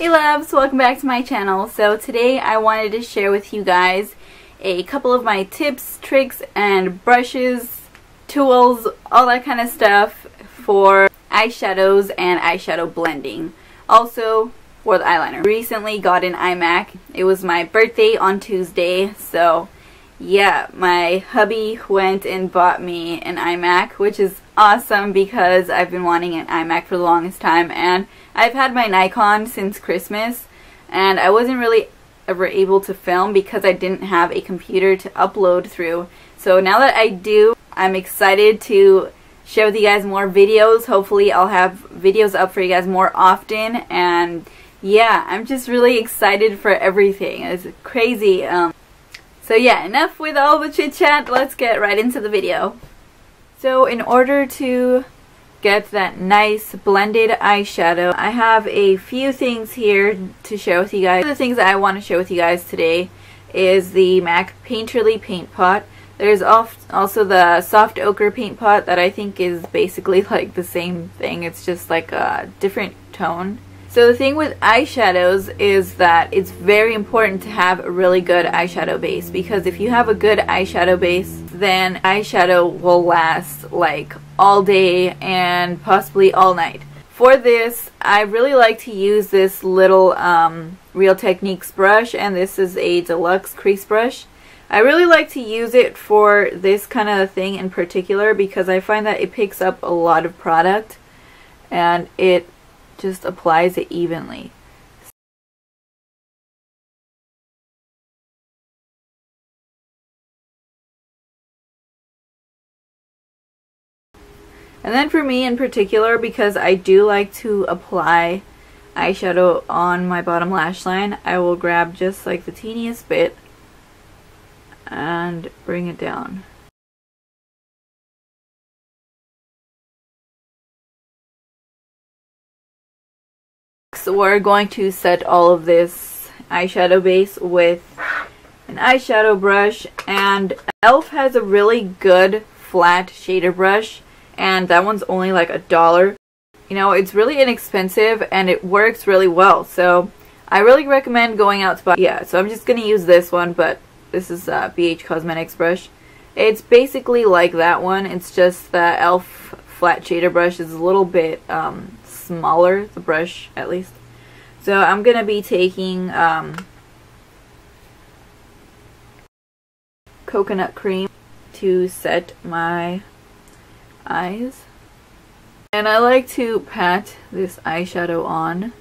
Hey loves, welcome back to my channel. So today I wanted to share with you guys a couple of my tips, tricks, and brushes, tools, all that kind of stuff for eyeshadows and eyeshadow blending. Also for the eyeliner. Recently got an iMac. It was my birthday on Tuesday, so yeah, my hubby went and bought me an iMac, which is awesome because I've been wanting an iMac for the longest time, and I've had my Nikon since Christmas, and I wasn't really ever able to film because I didn't have a computer to upload through. So now that I do, I'm excited to share with you guys more videos. Hopefully I'll have videos up for you guys more often, and yeah, I'm just really excited for everything. It's crazy. So yeah, enough with all the chit chat, let's get right into the video. So in order to get that nice blended eyeshadow, I have a few things here to share with you guys. One of the things that I want to share with you guys today is the MAC Painterly Paint Pot. There's also the soft ochre paint pot that I think is basically like the same thing. It's just like a different tone. So the thing with eyeshadows is that it's very important to have a really good eyeshadow base, because if you have a good eyeshadow base, then eyeshadow will last like all day and possibly all night. For this, I really like to use this little Real Techniques brush, and this is a Deluxe crease brush. I really like to use it for this kind of thing in particular because I find that it picks up a lot of product and it just applies it evenly. And then for me in particular, because I do like to apply eyeshadow on my bottom lash line, I will grab just like the teeniest bit and bring it down. So we're going to set all of this eyeshadow base with an eyeshadow brush, and e.l.f. has a really good flat shader brush, and that one's only like $1. You know, it's really inexpensive and it works really well, so I really recommend going out to buy. Yeah, so I'm just gonna use this one, but this is a BH Cosmetics brush. It's basically like that one, it's just the e.l.f. flat shader brush is a little bit smaller, the brush at least. So I'm gonna be taking coconut cream to set my eyes, and I like to pat this eyeshadow on.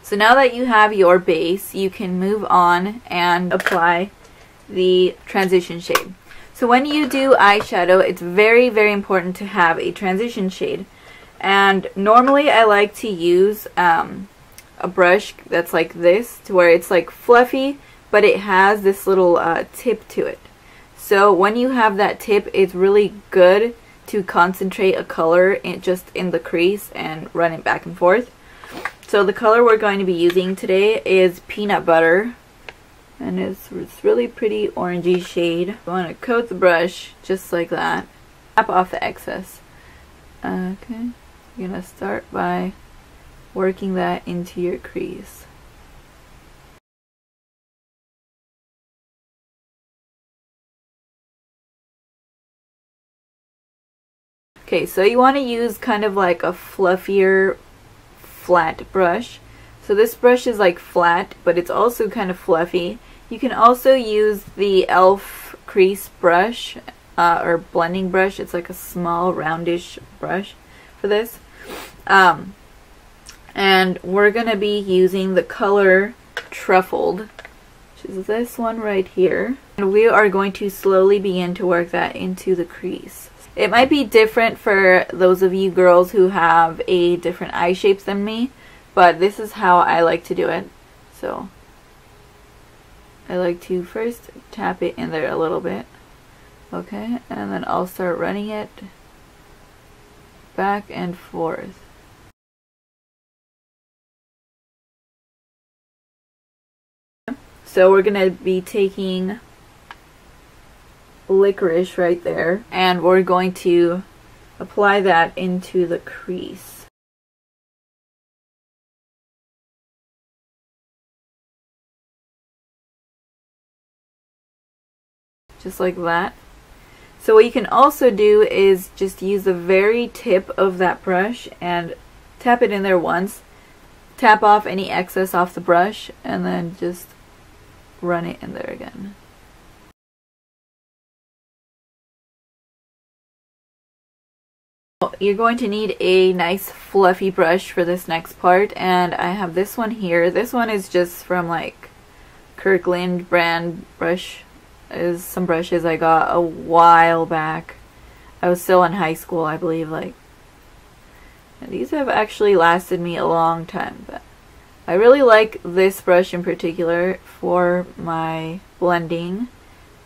So now that you have your base, you can move on and apply the transition shade. So when you do eyeshadow, it's very, very important to have a transition shade. And normally I like to use a brush that's like this, to where it's like fluffy, but it has this little tip to it. So when you have that tip, it's really good to concentrate a color just in the crease and run it back and forth. So the color we're going to be using today is Peanut Butter, and it's really pretty orangey shade. You want to coat the brush just like that. Tap off the excess. Okay, you're going to start by working that into your crease. Okay, so you want to use kind of like a fluffier, flat brush. So this brush is like flat, but it's also kind of fluffy. You can also use the e.l.f. crease brush or blending brush. It's like a small roundish brush for this. And we're going to be using the color Truffled, which is this one right here. And we are going to slowly begin to work that into the crease. It might be different for those of you girls who have a different eye shapes than me, but this is how I like to do it. So I like to first tap it in there a little bit. Okay, and then I'll start running it back and forth. So we're going to be taking licorice right there, and we're going to apply that into the crease. just like that. So what you can also do is just use the very tip of that brush and tap it in there once, tap off any excess off the brush, and then just run it in there again. You're going to need a nice fluffy brush for this next part, and I have this one here. This one is just from like Kirkland brand brush. Is some brushes I got a while back. I was still in high school, I believe. And these have actually lasted me a long time, but I really like this brush in particular for my blending.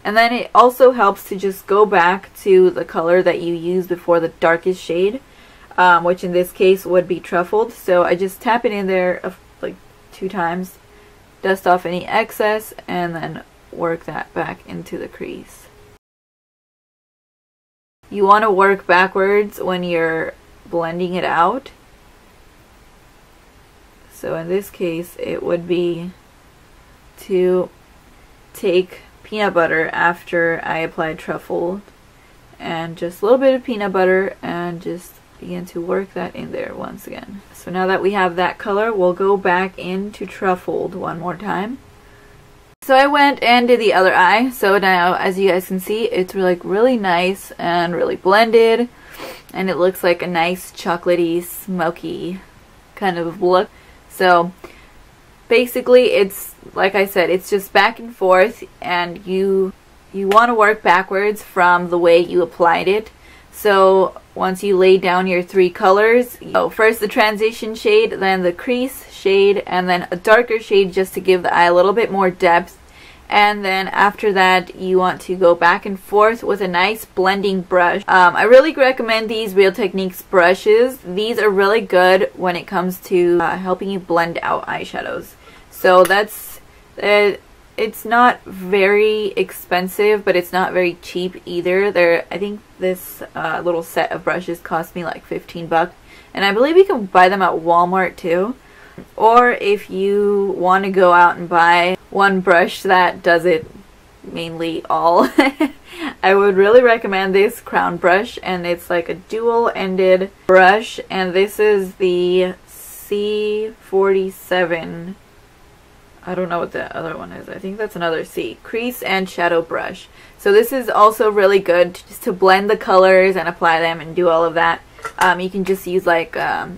And then it also helps to just go back to the color that you used before, the darkest shade, which in this case would be truffled. So I just tap it in there like 2 times, dust off any excess, and then work that back into the crease. You want to work backwards when you're blending it out. So in this case, it would be to take peanut butter after I applied truffle, and just a little bit of peanut butter, and just begin to work that in there once again. So now that we have that color, we'll go back into truffled one more time. So I went and did the other eye. So now, as you guys can see, it's really nice and really blended, and it looks like a nice chocolatey, smoky kind of look. So basically, it's like I said, it's just back and forth, and you want to work backwards from the way you applied it. So once you lay down your 3 colors, first the transition shade, then the crease shade, and then a darker shade just to give the eye a little bit more depth. And then after that, you want to go back and forth with a nice blending brush. I really recommend these Real Techniques brushes. These are really good when it comes to helping you blend out eyeshadows. So that's it's not very expensive, but it's not very cheap either. I think this little set of brushes cost me like 15 bucks, and I believe you can buy them at Walmart too. Or if you want to go out and buy one brush that does it mainly all, I would really recommend this crown brush, and it's like a dual-ended brush, and this is the C47. I don't know what the other one is. I think that's another C. Crease and shadow brush. So this is also really good just to blend the colors and apply them and do all of that. You can just use like a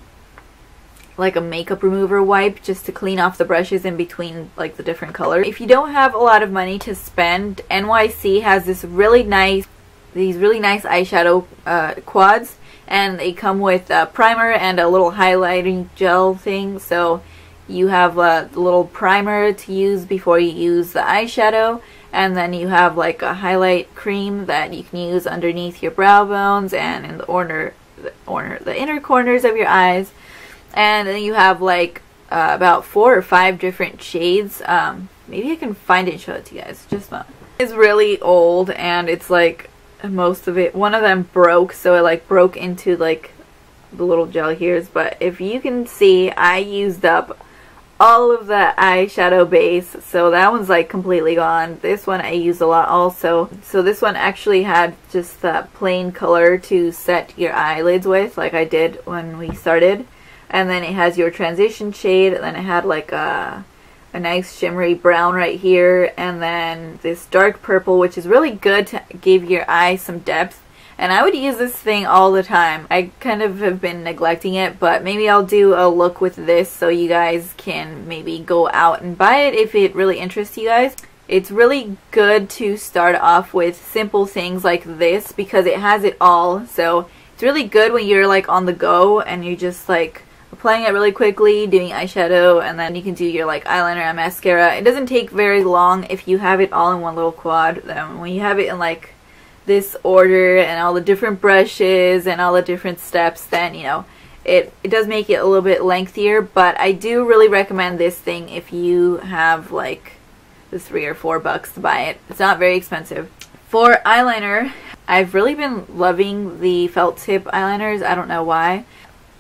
makeup remover wipe just to clean off the brushes in between like the different colors. If you don't have a lot of money to spend, NYC has these really nice eyeshadow quads, and they come with a primer and a little highlighting gel thing. So you have a little primer to use before you use the eyeshadow, and then you have like a highlight cream that you can use underneath your brow bones and in the inner corners of your eyes. And then you have like about 4 or 5 different shades. Maybe I can find it and show it to you guys. It's really old, and it's like most of it. One of them broke, so it like broke into like the little gel here. But if you can see, I used up all of the eyeshadow base, so that one's like completely gone. This one I used a lot also. So this one actually had just that plain color to set your eyelids with, like I did when we started. And then it has your transition shade, and then it had like a nice shimmery brown right here, and then this dark purple, which is really good to give your eye some depth. And I would use this thing all the time. I kind of have been neglecting it, but maybe I'll do a look with this so you guys can maybe go out and buy it if it really interests you guys. It's really good to start off with simple things like this because it has it all. So it's really good when you're like on the go and you're just like applying it really quickly, doing eyeshadow, and then you can do your like eyeliner and mascara. It doesn't take very long if you have it all in one little quad. Then when you have it in like this order and all the different brushes and all the different steps, then you know it does make it a little bit lengthier. But I do really recommend this thing if you have like the $3 or $4 to buy it. It's not very expensive. For eyeliner, I've really been loving the felt tip eyeliners. I don't know why.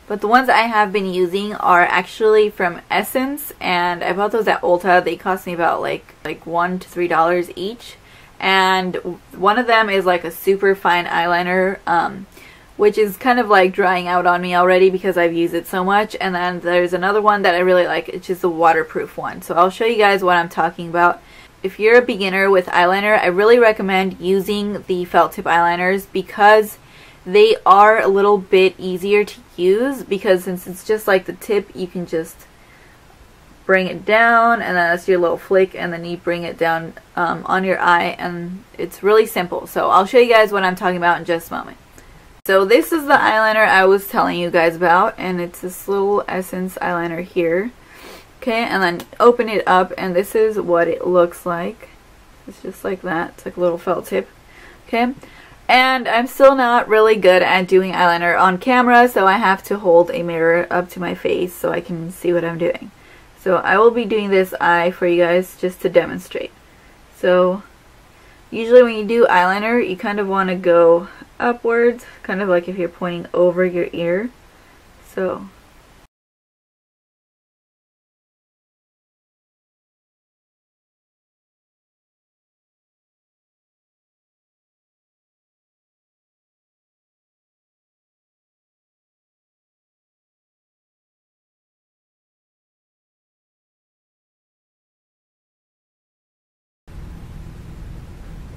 But the ones I have been using are actually from Essence, and I bought those at Ulta. They cost me about like $1 to $3 each. and one of them is like a super fine eyeliner, which is kind of like drying out on me already because I've used it so much. And then there's another one that I really like. It's just a waterproof one. So I'll show you guys what I'm talking about. If you're a beginner with eyeliner, I really recommend using the felt tip eyeliners because they are a little bit easier to use, because since it's just like the tip, you can just bring it down and then that's your little flick, and then you bring it down on your eye, and it's really simple. So I'll show you guys what I'm talking about in just a moment. So this is the eyeliner I was telling you guys about, and it's this little Essence eyeliner here. Okay, and then open it up, and this is what it looks like. It's just like that. It's like a little felt tip. Okay, and I'm still not really good at doing eyeliner on camera, so I have to hold a mirror up to my face so I can see what I'm doing. So I will be doing this eye for you guys just to demonstrate. So usually when you do eyeliner, you kind of want to go upwards, kind of like if you're pointing over your ear. So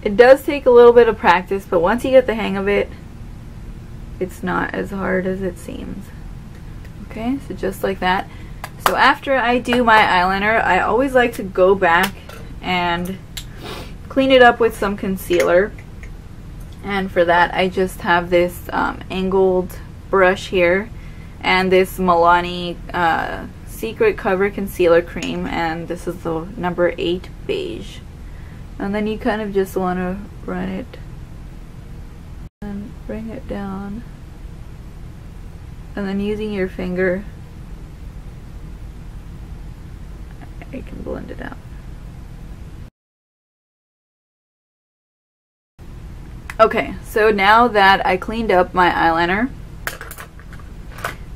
it does take a little bit of practice, but once you get the hang of it, it's not as hard as it seems. Okay, so just like that. So after I do my eyeliner, I always like to go back and clean it up with some concealer. And for that, I just have this angled brush here and this Milani Secret Cover Concealer Cream, and this is the number 8 beige. And then you kind of just want to run it and bring it down, and then using your finger you can blend it out. Okay, so now that I cleaned up my eyeliner,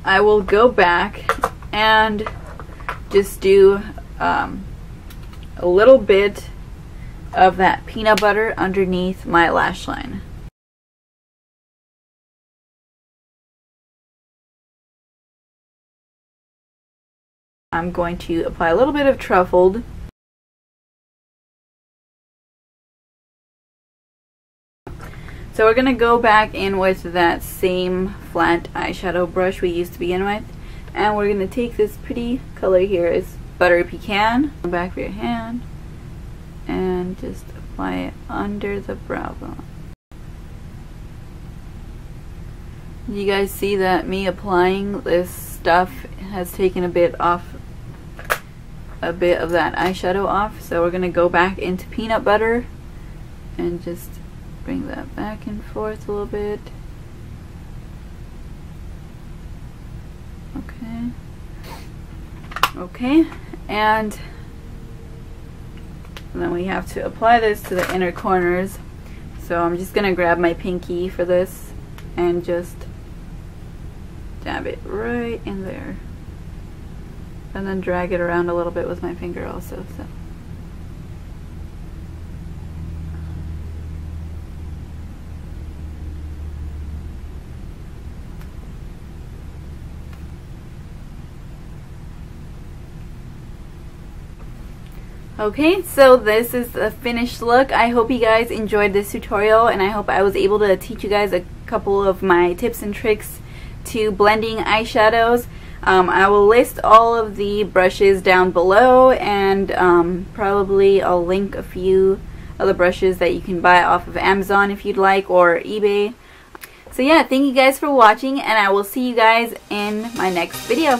I will go back and just do a little bit of that peanut butter underneath my lash line. I'm going to apply a little bit of truffled. So we're going to go back in with that same flat eyeshadow brush we used to begin with, and we're going to take this pretty color here. It's Buttery Pecan on the back of your hand, and just apply it under the brow bone. You guys see that me applying this stuff has taken a bit of that eyeshadow off, so we're going to go back into peanut butter and just bring that back and forth a little bit. Okay, and then we have to apply this to the inner corners. So I'm just going to grab my pinky for this and just dab it right in there, and then drag it around a little bit with my finger also. So okay, so this is the finished look. I hope you guys enjoyed this tutorial, and I hope I was able to teach you guys a couple of my tips and tricks to blending eyeshadows. I will list all of the brushes down below, and probably I'll link a few of the brushes that you can buy off of Amazon if you'd like, or eBay. So yeah, thank you guys for watching, and I will see you guys in my next video.